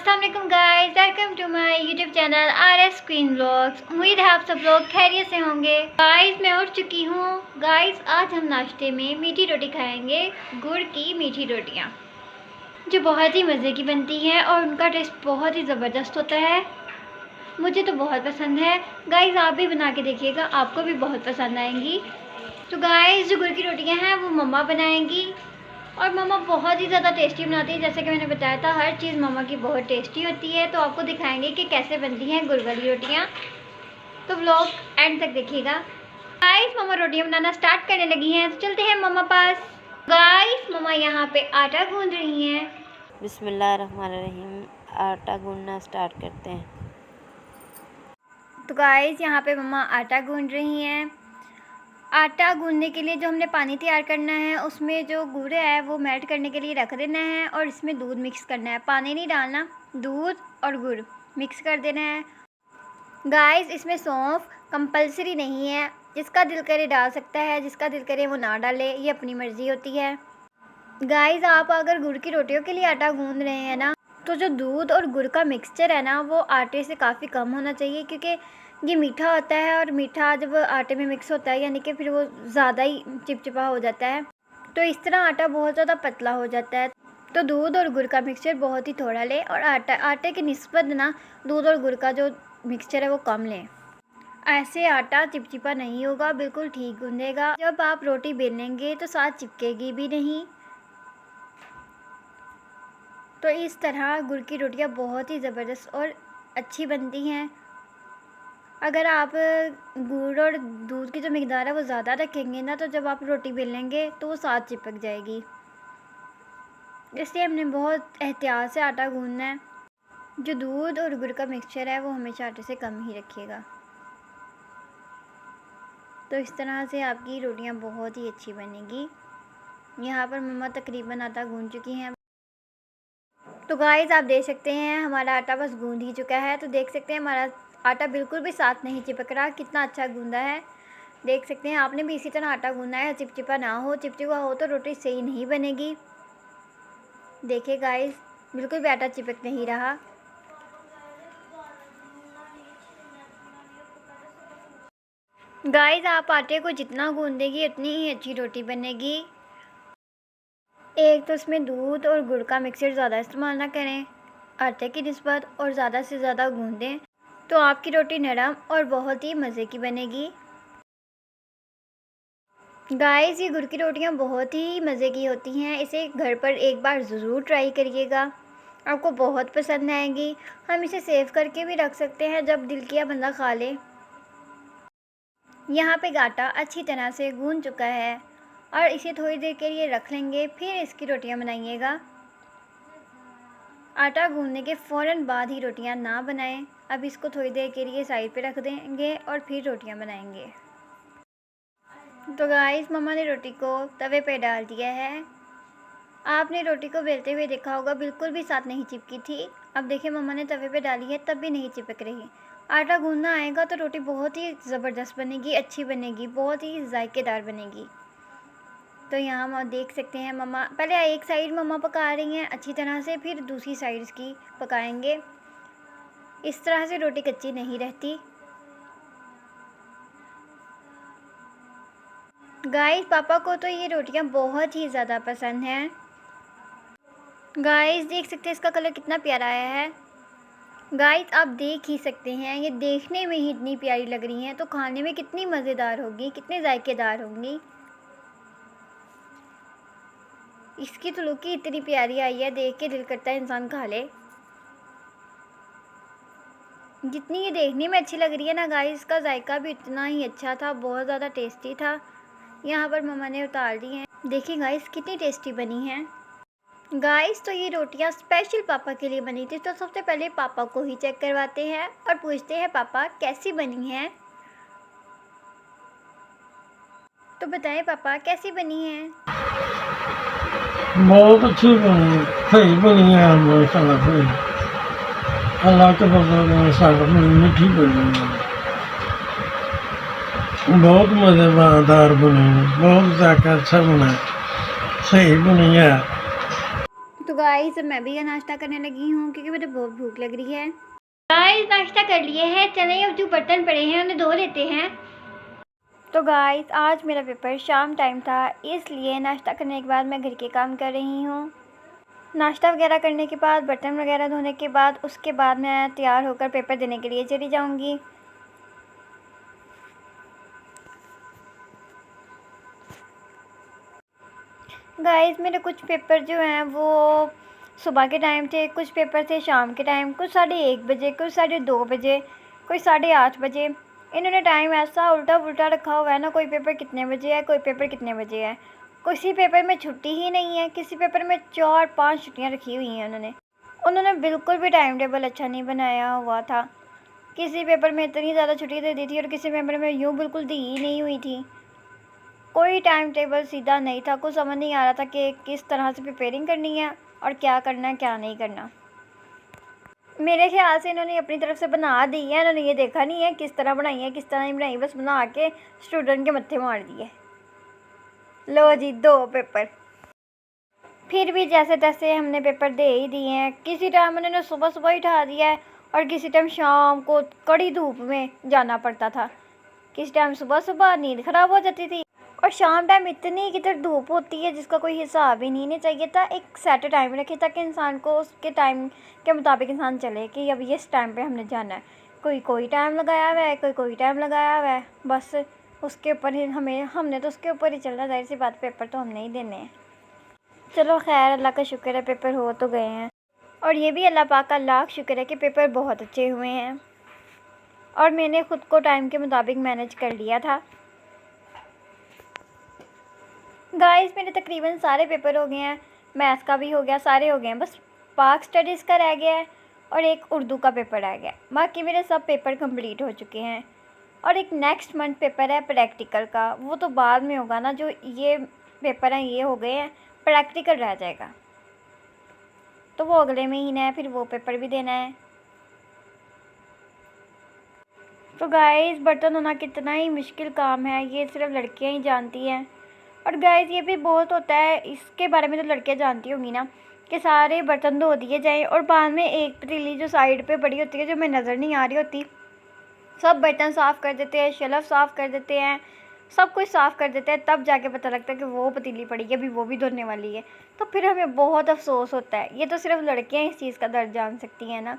अस्सलाम guys, welcome to my YouTube channel RS queen vlogs. उम्मीद है आप सब लोग खैरियत से होंगे। गाइस मैं उठ चुकी हूँ। गाइस आज हम नाश्ते में मीठी रोटी खाएंगे, गुड़ की मीठी रोटियाँ जो बहुत ही मज़े की बनती हैं और उनका टेस्ट बहुत ही ज़बरदस्त होता है। मुझे तो बहुत पसंद है। गाइस आप भी बना के देखिएगा, आपको भी बहुत पसंद आएंगी। तो गाइस जो गुड़ की रोटियाँ हैं वो मम्मा बनाएंगी और मम्मा बहुत ही ज़्यादा टेस्टी बनाती है। जैसे कि मैंने बताया था, हर चीज़ मम्मा की बहुत टेस्टी होती है। तो आपको दिखाएंगे कि कैसे बनती हैं गुड़ वाली रोटियाँ, तो व्लॉग एंड तक देखिएगा। गाइस मम्मा रोटियाँ बनाना स्टार्ट करने लगी हैं, तो चलते हैं मम्मा पास। गाइस मम्मा यहाँ पे आटा गूंद रही हैं। बिस्मिल्लाहिर्रहमानिर्रहीम। आटा गूंदना स्टार्ट करते हैं। तो गाइस यहाँ पे मम्मा आटा गूंद रही हैं। आटा गूंदने के लिए जो हमने पानी तैयार करना है, उसमें जो गुड़ है वो मेल्ट करने के लिए रख देना है और इसमें दूध मिक्स करना है। पानी नहीं डालना, दूध और गुड़ मिक्स कर देना है। गाइस इसमें सौंफ कंपलसरी नहीं है, जिसका दिल करे डाल सकता है, जिसका दिल करे वो ना डाले, ये अपनी मर्ज़ी होती है। गाइस आप अगर गुड़ की रोटियों के लिए आटा गूंद रहे हैं ना, तो जो दूध और गुड़ का मिक्सचर है ना, वो आटे से काफ़ी कम होना चाहिए, क्योंकि ये मीठा होता है और मीठा जब आटे में मिक्स होता है यानी कि फिर वो ज़्यादा ही चिपचिपा हो जाता है। तो इस तरह आटा बहुत ज़्यादा पतला हो जाता है। तो दूध और गुड़ का मिक्सचर बहुत ही थोड़ा लें और आटे की निस्बत ना दूध और गुड़ का जो मिक्सचर है वो कम लें। ऐसे आटा चिपचिपा नहीं होगा, बिल्कुल ठीक गूंदेगा। जब आप रोटी बेलेंगे तो साथ चिपकेगी भी नहीं। तो इस तरह गुड़ की रोटियां बहुत ही ज़बरदस्त और अच्छी बनती हैं। अगर आप गुड़ और दूध की जो मिकदार है वो ज़्यादा रखेंगे ना, तो जब आप रोटी बेलेंगे तो वो साथ चिपक जाएगी। इसलिए हमने बहुत एहतियात से आटा गूंदना है। जो दूध और गुड़ का मिक्सचर है वो हमेशा आटे से कम ही रखिएगा। तो इस तरह से आपकी रोटियां बहुत ही अच्छी बनेगी। यहाँ पर मम्मा तकरीबन आटा गूंद चुकी हैं। तो गाइस आप देख सकते हैं हमारा आटा बस गूंद ही चुका है। तो देख सकते हैं हमारा आटा बिल्कुल भी साथ नहीं चिपक रहा, कितना अच्छा गूंदा है। देख सकते हैं आपने भी इसी तरह आटा गूंदना है, चिपचिपा ना हो। चिपचिपा हो तो रोटी सही नहीं बनेगी। देखिए गाइस बिल्कुल भी आटा चिपक नहीं रहा। गाइस आप आटे को जितना गूंदेगी उतनी ही अच्छी रोटी बनेगी। एक तो इसमें दूध और गुड़ का मिक्सचर ज़्यादा इस्तेमाल ना करें आटे की निस्बत, और ज़्यादा से ज़्यादा गूंदें तो आपकी रोटी नरम और बहुत ही मज़े की बनेगी। गाइस ये गुड़ की रोटियां बहुत ही मज़े की होती हैं। इसे घर पर एक बार ज़रूर ट्राई करिएगा, आपको बहुत पसंद आएंगी। हम इसे सेव करके भी रख सकते हैं, जब दिल किया बंदा खा ले। यहाँ पे आटा अच्छी तरह से गूंद चुका है और इसे थोड़ी देर के लिए रख लेंगे, फिर इसकी रोटियां बनाइएगा। आटा गूंदने के फ़ौरन बाद ही रोटियां ना बनाएं। अब इसको थोड़ी देर के लिए साइड पे रख देंगे और फिर रोटियां बनाएंगे। तो गाइस मम्मा ने रोटी को तवे पे डाल दिया है। आपने रोटी को बेलते हुए देखा होगा, बिल्कुल भी साथ नहीं चिपकी थी। अब देखिए मम्मा ने तवे पे डाली है, तब भी नहीं चिपक रही। आटा गूंदना आएगा तो रोटी बहुत ही ज़बरदस्त बनेगी, अच्छी बनेगी, बहुत ही जायकेदार बनेगी। तो यहाँ हम देख सकते हैं मम्मा पहले एक साइड मम्मा पका रही हैं अच्छी तरह से, फिर दूसरी साइड की पकाएंगे। इस तरह से रोटी कच्ची नहीं रहती। गाइस पापा को तो ये रोटियां बहुत ही ज़्यादा पसंद हैं। गाइस देख सकते हैं इसका कलर कितना प्यारा आया है। गाइस आप देख ही सकते हैं, ये देखने में ही इतनी प्यारी लग रही हैं, तो खाने में कितनी मज़ेदार होगी, कितनी जायकेदार होंगी। इसकी तो लुक ही इतनी प्यारी आई है, देख के दिल करता है इंसान खा ले। जितनी ये देखने में अच्छी लग रही है ना गाइस, इसका जायका भी इतना ही अच्छा था, बहुत ज़्यादा टेस्टी था। यहाँ पर मम्मा ने उतार दी हैं। देखिए गाइस कितनी टेस्टी बनी हैं। गाइस तो ये रोटियाँ स्पेशल पापा के लिए बनी थी। तो सबसे पहले पापा को ही चेक करवाते हैं और पूछते हैं पापा कैसी बनी हैं। तो बताएं पापा कैसी बनी हैं। बहुत अच्छी बनी, सही बनी है। माशाल्लाह से अल्लाह के फजल से मीठी बनी है, बहुत मज़ेदार बनी है, बहुत जायका अच्छा बना है, सही बनी है। तो गाइस मैं भी ये नाश्ता करने लगी हूँ क्योंकि मुझे बहुत भूख लग रही है। गाइस नाश्ता कर लिए हैं, चले अब जो बर्तन पड़े हैं उन्हें धो लेते हैं। तो गाइस आज मेरा पेपर शाम टाइम था, इसलिए नाश्ता करने के बाद मैं घर के काम कर रही हूँ। नाश्ता वगैरह करने के बाद, बर्तन वगैरह धोने के बाद, उसके बाद मैं तैयार होकर पेपर देने के लिए चली जाऊँगी। गाइस मेरे कुछ पेपर जो हैं वो सुबह के टाइम थे, कुछ पेपर थे शाम के टाइम, कुछ 1:30 बजे, कुछ 2:30 बजे, कोई 8:30 बजे। इन्होंने टाइम ऐसा उल्टा पुल्टा रखा हुआ है ना, कोई पेपर कितने बजे है, कोई पेपर कितने बजे है। किसी पेपर में छुट्टी ही नहीं है, किसी पेपर में 4-5 छुट्टियाँ रखी हुई हैं उन्होंने बिल्कुल भी टाइम टेबल अच्छा नहीं बनाया हुआ था। किसी पेपर में इतनी ज़्यादा छुट्टी दे दी थी और किसी पेपर में यूँ बिल्कुल दी ही नहीं हुई थी। कोई टाइम टेबल सीधा नहीं था, कुछ समझ नहीं आ रहा था कि किस तरह से प्रिपेयरिंग करनी है और क्या करना है क्या नहीं करना। मेरे ख्याल से इन्होंने अपनी तरफ से बना दी है, इन्होंने ये देखा नहीं है किस तरह बनाई है किस तरह नहीं बनाई, बस बना के स्टूडेंट के मत्थे मार दिए। लो जी 2 पेपर। फिर भी जैसे तैसे हमने पेपर दे ही दिए हैं। किसी टाइम उन्होंने सुबह सुबह ही उठा दिया है और किसी टाइम शाम को कड़ी धूप में जाना पड़ता था। किसी टाइम सुबह सुबह नींद ख़राब हो जाती थी और शाम टाइम इतनी किधर धूप होती है जिसका कोई हिसाब ही नहीं चाहिए था। एक सेट टाइम रखे ताकि इंसान को उसके टाइम के मुताबिक इंसान चले कि अब इस टाइम पे हमने जाना है। कोई टाइम लगाया हुआ है, कोई टाइम लगाया हुआ है, बस उसके ऊपर ही हमने तो उसके ऊपर ही चलना। जाहिर सी बात, पेपर तो हमने ही देने हैं। चलो खैर, अल्लाह का शुक्र है पेपर हो तो गए हैं और ये भी अल्लाह पाक का लाख शुक्र है कि पेपर बहुत अच्छे हुए हैं और मैंने ख़ुद को टाइम के मुताबिक मैनेज कर लिया था। गाइस मेरे तकरीबन सारे पेपर हो गए हैं, मैथ्स का भी हो गया, सारे हो गए हैं, बस पाक स्टडीज़ का रह गया है और एक उर्दू का पेपर रह गया। बाकी मेरे सब पेपर कंप्लीट हो चुके हैं और एक नेक्स्ट मंथ पेपर है प्रैक्टिकल का, वो तो बाद में होगा ना। जो ये पेपर हैं ये हो गए हैं, प्रैक्टिकल रह जाएगा तो वो अगले महीने है, फिर वो पेपर भी देना है। तो गाइस बर्तन धोना कितना ही मुश्किल काम है ये सिर्फ लड़कियां ही जानती हैं। और गाइस ये भी बहुत होता है, इसके बारे में तो लड़कियां जानती होंगी ना, कि सारे बर्तन धो दिए जाएं और बाद में एक पतीली जो साइड पे पड़ी होती है जो हमें नज़र नहीं आ रही होती, सब बर्तन साफ़ कर देते हैं, शेल्फ साफ़ कर देते हैं, सब कुछ साफ़ कर देते हैं, तब जाके पता लगता है कि वो पतीली पड़ी है, अभी वो भी धोने वाली है। तो फिर हमें बहुत अफसोस होता है। ये तो सिर्फ लड़कियाँ इस चीज़ का दर्द जान सकती हैं ना।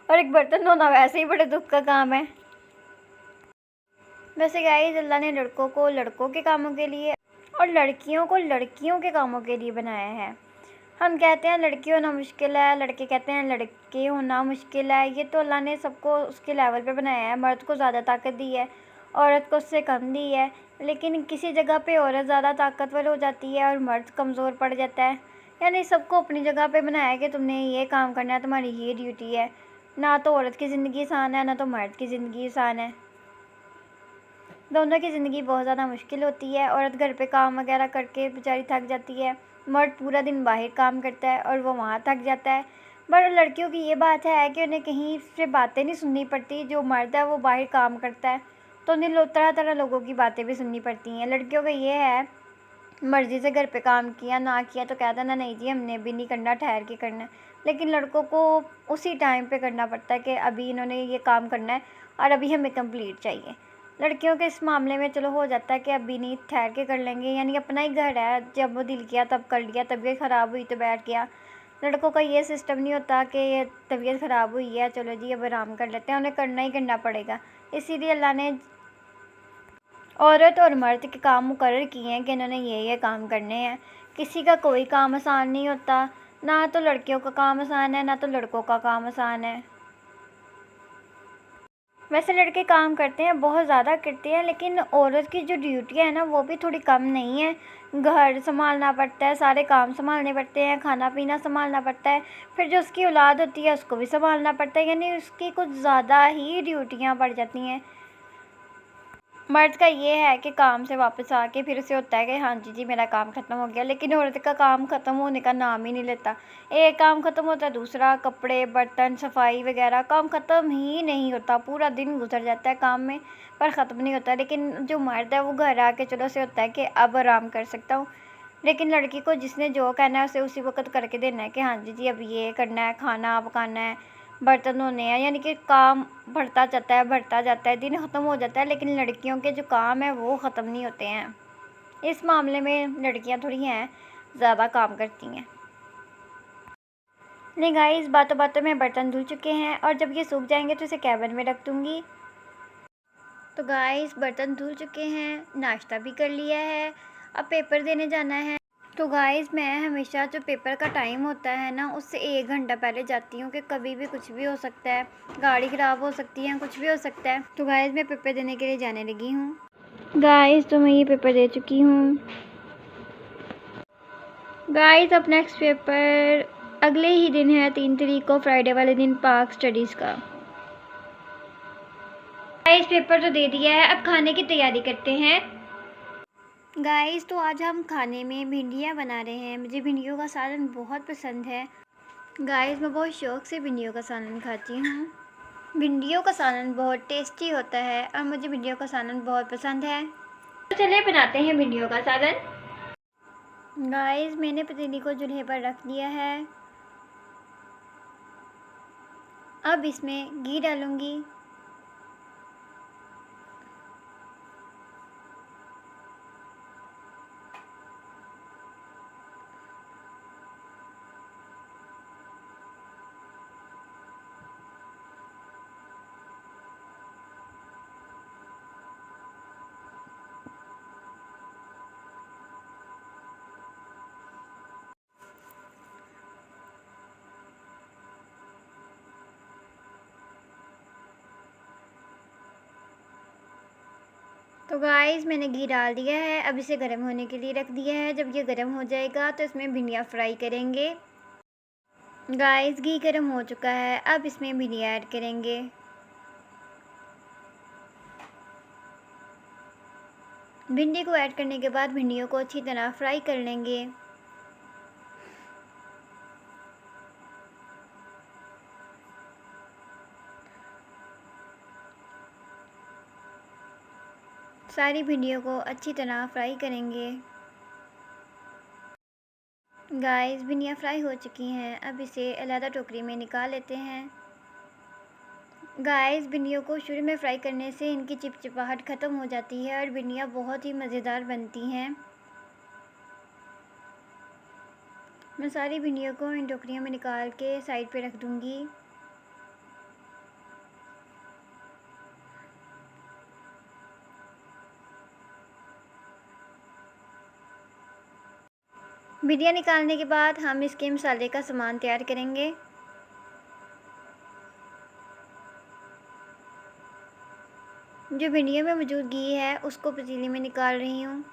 और एक बर्तन धोना वैसे ही बड़े दुख का काम है। वैसे गाइस अल्लाह ने लड़कों को लड़कों के कामों के लिए और लड़कियों को लड़कियों के कामों के लिए बनाया है। हम कहते हैं लड़की होना मुश्किल है, लड़के कहते हैं लड़के होना मुश्किल है। ये तो अल्लाह ने सबको उसके लेवल पे बनाया है। मर्द को ज़्यादा ताकत दी है, औरत को उससे कम दी है, लेकिन किसी जगह पे औरत ज़्यादा ताकतवर हो जाती है और मर्द कमज़ोर पड़ जाता है। यानी सबको अपनी जगह पे बनाया है कि तुमने ये काम करना है, तुम्हारी ये ड्यूटी है। ना तो औरत की ज़िंदगी आसान है, ना तो मर्द की ज़िंदगी आसान है। दोनों की ज़िंदगी बहुत ज़्यादा मुश्किल होती है। औरत घर पे काम वगैरह करके बेचारी थक जाती है, मर्द पूरा दिन बाहर काम करता है और वो वहाँ थक जाता है। पर लड़कियों की ये बात है कि उन्हें कहीं से बातें नहीं सुननी पड़ती। जो मर्द है वो बाहर काम करता है तो उन्हें तरह तरह लोगों की बातें भी सुननी पड़ती हैं। लड़कियों का ये है, मर्ज़ी से घर पे काम किया ना किया तो कहता ना नहीं जी हमने भी नहीं करना, ठहर के करना है। लेकिन लड़कों को उसी टाइम पे करना पड़ता है कि अभी इन्होंने ये काम करना है और अभी हमें कंप्लीट चाहिए। लड़कियों के इस मामले में चलो हो जाता है कि अभी नहीं, ठहर के कर लेंगे, यानी अपना ही घर है, जब वो दिल किया तब कर लिया, तबीयत ख़राब हुई तो बैठ गया। लड़कों का ये सिस्टम नहीं होता कि ये तबीयत ख़राब हुई है चलो जी अब आराम कर लेते हैं, उन्हें करना ही करना पड़ेगा। इसीलिए अल्लाह ने औरत और मर्द के काम मुकर्रर किए हैं कि इन्होंने ये काम करने हैं। किसी का कोई काम आसान नहीं होता, ना तो लड़कियों का काम आसान है ना तो लड़कों का काम आसान है। वैसे लड़के काम करते हैं, बहुत ज़्यादा करते हैं, लेकिन औरत की जो ड्यूटी है ना वो भी थोड़ी कम नहीं है। घर संभालना पड़ता है, सारे काम संभालने पड़ते हैं, खाना पीना संभालना पड़ता है, फिर जो उसकी औलाद होती है उसको भी संभालना पड़ता है, यानी उसकी कुछ ज़्यादा ही ड्यूटियाँ बढ़ जाती हैं। मर्द का ये है कि काम से वापस आके फिर उसे होता है कि हाँ जी मेरा काम ख़त्म हो गया, लेकिन औरत का काम ख़त्म होने का नाम ही नहीं लेता। एक काम ख़त्म होता है, दूसरा कपड़े बर्तन सफाई वगैरह, काम ख़त्म ही नहीं होता। पूरा दिन गुजर जाता है काम में पर ख़त्म नहीं होता। लेकिन जो मर्द है वो घर आके चलो से होता है कि अब आराम कर सकता हूँ, लेकिन लड़की को जिसने जो करना है उसे उसी वक़्त करके देना है कि हाँ जी जी अब ये करना है, खाना पकाना है, बर्तन धोने हैं, यानी कि काम बढ़ता जाता है, दिन ख़त्म हो जाता है, लेकिन लड़कियों के जो काम है वो ख़त्म नहीं होते हैं। इस मामले में लड़कियां थोड़ी हैं ज़्यादा काम करती हैं। नहीं गाइस, बातों बातों में बर्तन धुल चुके हैं और जब ये सूख जाएंगे तो इसे कैबिन में रख दूँगी। तो गाइस बर्तन धुल चुके हैं, नाश्ता भी कर लिया है, अब पेपर देने जाना है। तो गाइस मैं हमेशा जो पेपर का टाइम होता है ना उससे 1 घंटा पहले जाती हूँ कि कभी भी कुछ भी हो सकता है, गाड़ी ख़राब हो सकती है, कुछ भी हो सकता है। तो गाइस मैं पेपर देने के लिए जाने लगी हूँ। गाइस तो मैं ये पेपर दे चुकी हूँ। गाइस अब नेक्स्ट पेपर अगले ही दिन है, 3 तारीख को, फ्राइडे वाले दिन, पार्क स्टडीज़ का। गाइस पेपर तो दे दिया है, अब खाने की तैयारी करते हैं। गाइस तो आज हम खाने में भिंडियाँ बना रहे हैं। मुझे भिंडियों का सालन बहुत पसंद है। गाइस मैं बहुत शौक़ से भिंडियों का सालन खाती हूँ। भिंडियों का सालन बहुत टेस्टी होता है और मुझे भिंडियों का सालन बहुत पसंद है। तो चलिए बनाते हैं भिंडियों का सालन। गाइस मैंने पतीली को चूल्हे पर रख दिया है। अब इसमें घी डालूँगी। तो गाइस मैंने घी डाल दिया है, अब इसे गर्म होने के लिए रख दिया है। जब ये गर्म हो जाएगा तो इसमें भिंडियाँ फ्राई करेंगे। गाइस घी गर्म हो चुका है, अब इसमें भिंडियाँ ऐड करेंगे। भिंडी को ऐड करने के बाद भिंडियों को अच्छी तरह फ्राई कर लेंगे। सारी भिंडियों को अच्छी तरह फ्राई करेंगे। गाइस भिंडियाँ फ्राई हो चुकी हैं, अब इसे अलग टोकरी में निकाल लेते हैं। गाइस भिंडियों को शुरू में फ्राई करने से इनकी चिपचिपाहट ख़त्म हो जाती है और भिंडियाँ बहुत ही मज़ेदार बनती हैं। मैं सारी भिंडियों को इन टोकरियों में निकाल के साइड पे रख दूँगी। भिंडियाँ निकालने के बाद हम इसके मसाले का सामान तैयार करेंगे। जो भिंडियों में मौजूद घी है उसको पतीली में निकाल रही हूँ।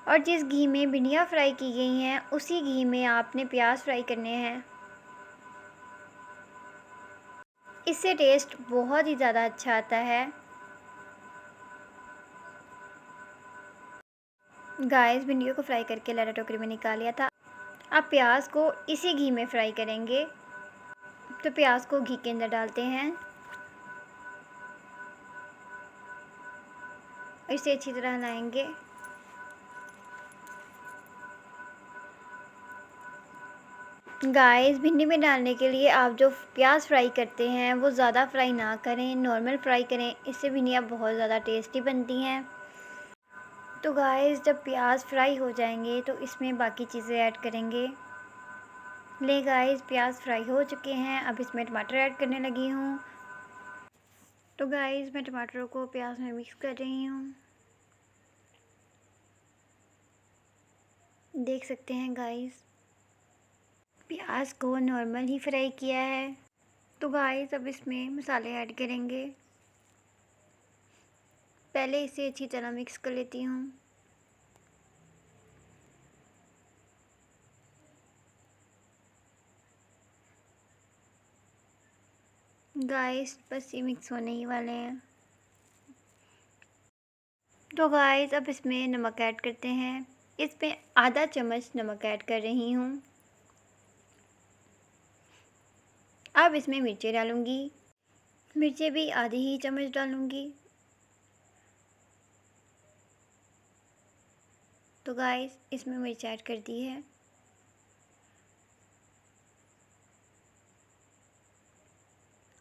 और जिस घी में भिंडियाँ फ्राई की गई हैं उसी घी में आपने प्याज फ्राई करने हैं। इससे टेस्ट बहुत ही ज़्यादा अच्छा आता है। गाइस भिंडियों को फ्राई करके लारा टोकरी में निकाल लिया था। अब प्याज को इसी घी में फ्राई करेंगे। तो प्याज को घी के अंदर डालते हैं, इसे अच्छी तरह हिलाएंगे। गाइस भिंडी में डालने के लिए आप जो प्याज फ्राई करते हैं वो ज़्यादा फ्राई ना करें, नॉर्मल फ्राई करें, इससे भिंडियाँ बहुत ज़्यादा टेस्टी बनती हैं। तो गाइस जब प्याज फ्राई हो जाएंगे तो इसमें बाकी चीज़ें ऐड करेंगे। ले गाइस प्याज फ्राई हो चुके हैं, अब इसमें टमाटर ऐड करने लगी हूँ। तो गाइस मैं टमाटरों को प्याज में मिक्स कर रही हूँ। देख सकते हैं गाइस प्याज को नॉर्मल ही फ्राई किया है। तो गाइस अब इसमें मसाले ऐड करेंगे। पहले इसे अच्छी तरह मिक्स कर लेती हूँ। गाइस बस ये मिक्स होने ही वाले हैं। तो गाइस अब इसमें नमक ऐड करते हैं। इसमें आधा चम्मच नमक ऐड कर रही हूँ। अब इसमें मिर्चें डालूँगी। मिर्चें भी आधी ही चम्मच डालूँगी। तो गाइस इसमें मिर्च ऐड कर दी है।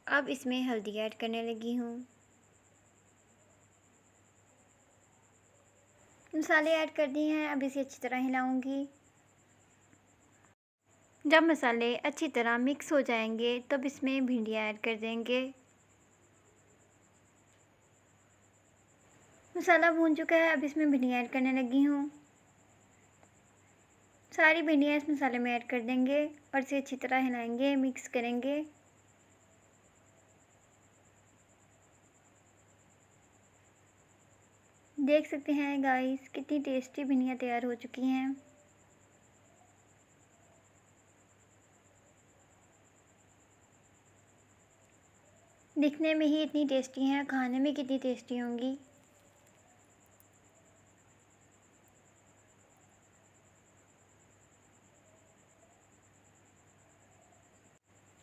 अब इसमें हल्दी ऐड करने लगी हूँ। मसाले ऐड कर दिए हैं। अब इसे अच्छी तरह हिलाऊंगी। जब मसाले अच्छी तरह मिक्स हो जाएंगे तब इसमें भिंडियाँ ऐड कर देंगे। मसाला भून चुका है। अब इसमें भिंडियाँ ऐड करने लगी हूँ। सारी भिंडियाँ इस मसाले में ऐड कर देंगे और इसे अच्छी तरह हिलाएंगे, मिक्स करेंगे। देख सकते हैं गाइस कितनी टेस्टी भिंडियाँ तैयार हो चुकी हैं। दिखने में ही इतनी टेस्टी हैं, खाने में कितनी टेस्टी होंगी।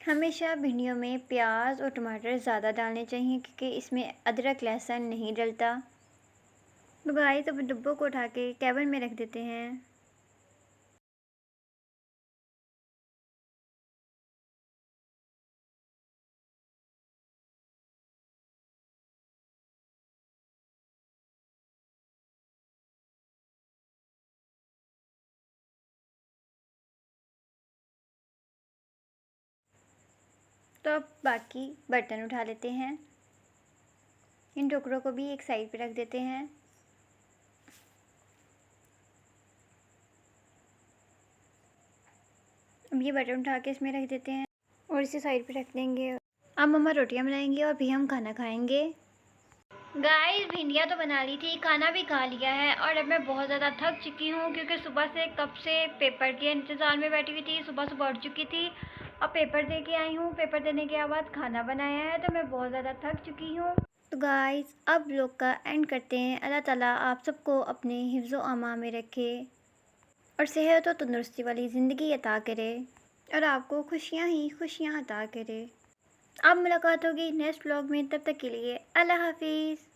हमेशा भिंडियों में प्याज और टमाटर ज़्यादा डालने चाहिए क्योंकि इसमें अदरक लहसुन नहीं डलता। तो गाइस अब डब्बों को उठा के कैबिन में रख देते हैं। तो अब बाकी बर्तन उठा लेते हैं। इन टुकड़ों को भी एक साइड पे रख देते हैं। अब ये बर्तन उठा के इसमें रख देते हैं और इसे साइड पे रख देंगे। अब मम्मा रोटियां बनाएंगे और भी हम खाना खाएंगे। गाइस भिंडियाँ तो बना ली थी, खाना भी खा लिया है और अब मैं बहुत ज़्यादा थक चुकी हूँ क्योंकि सुबह से कब से पेपर के इंतज़ार में बैठी हुई थी। सुबह सुबह उठ चुकी थी, अब पेपर दे के आई हूँ। पेपर देने के बाद खाना बनाया है तो मैं बहुत ज़्यादा थक चुकी हूँ। तो गाइस अब व्लॉग का एंड करते हैं। अल्लाह ताला आप सबको अपने हिफ्ज़ व अमान में रखे और सेहत और तंदुरुस्ती वाली ज़िंदगी अता करे और आपको खुशियाँ ही खुशियाँ अता करे। अब मुलाकात होगी नेक्स्ट व्लॉग में, तब तक के लिए अल्लाह हाफिज़।